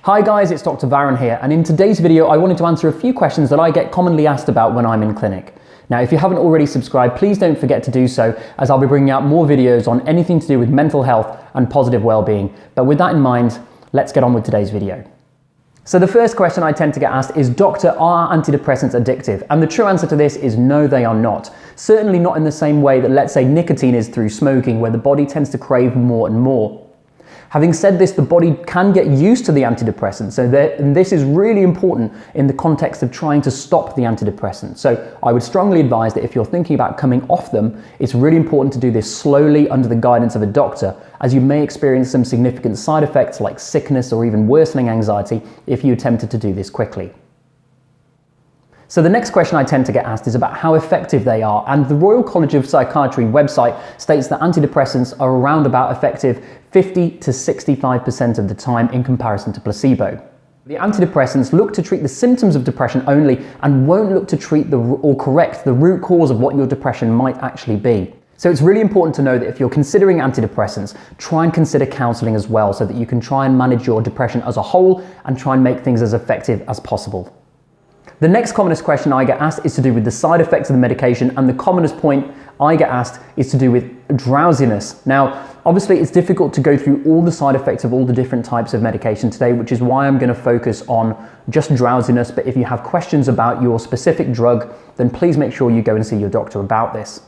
Hi guys, it's Dr. Varun here, and in today's video I wanted to answer a few questions that I get commonly asked about when I'm in clinic. Now if you haven't already subscribed, please don't forget to do so, as I'll be bringing out more videos on anything to do with mental health and positive well-being. But with that in mind, let's get on with today's video. So the first question I tend to get asked is, Doctor, are antidepressants addictive? And the true answer to this is no, they are not. Certainly not in the same way that, let's say, nicotine is through smoking, where the body tends to crave more and more. Having said this, the body can get used to the antidepressant, and this is really important in the context of trying to stop the antidepressant. So I would strongly advise that if you're thinking about coming off them, it's really important to do this slowly under the guidance of a doctor, as you may experience some significant side effects like sickness or even worsening anxiety if you attempted to do this quickly. So the next question I tend to get asked is about how effective they are, and the Royal College of Psychiatry website states that antidepressants are around about effective 50 to 65% of the time in comparison to placebo. The antidepressants look to treat the symptoms of depression only and won't look to treat or correct the root cause of what your depression might actually be. So it's really important to know that if you're considering antidepressants, try and consider counselling as well, so that you can try and manage your depression as a whole and try and make things as effective as possible. The next commonest question I get asked is to do with the side effects of the medication, and the commonest point I get asked is to do with drowsiness. Now, obviously it's difficult to go through all the side effects of all the different types of medication today, which is why I'm going to focus on just drowsiness. But if you have questions about your specific drug, then please make sure you go and see your doctor about this.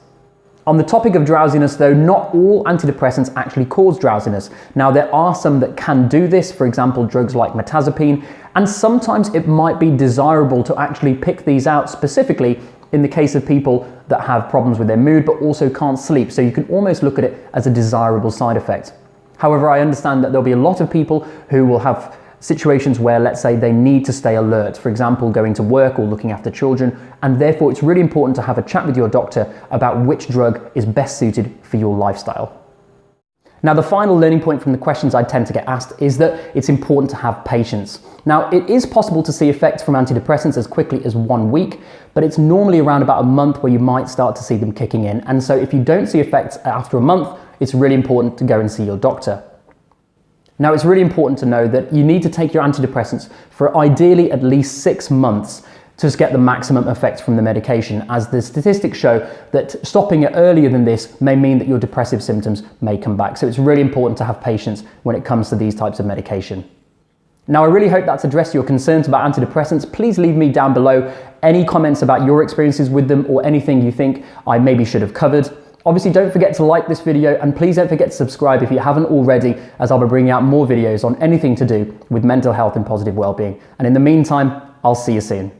On the topic of drowsiness though, not all antidepressants actually cause drowsiness. Now there are some that can do this, for example drugs like mirtazapine, and sometimes it might be desirable to actually pick these out specifically in the case of people that have problems with their mood but also can't sleep, so you can almost look at it as a desirable side effect. However, I understand that there'll be a lot of people who will have situations where, let's say, they need to stay alert, for example going to work or looking after children, and therefore it's really important to have a chat with your doctor about which drug is best suited for your lifestyle. Now the final learning point from the questions I tend to get asked is that it's important to have patience. Now it is possible to see effects from antidepressants as quickly as 1 week, but it's normally around about a month where you might start to see them kicking in, and so if you don't see effects after a month, it's really important to go and see your doctor. Now it's really important to know that you need to take your antidepressants for ideally at least 6 months to get the maximum effect from the medication, as the statistics show that stopping it earlier than this may mean that your depressive symptoms may come back. So it's really important to have patience when it comes to these types of medication. Now I really hope that's addressed your concerns about antidepressants. Please leave me down below any comments about your experiences with them or anything you think I maybe should have covered. Obviously don't forget to like this video, and please don't forget to subscribe if you haven't already, as I'll be bringing out more videos on anything to do with mental health and positive well-being. And in the meantime, I'll see you soon.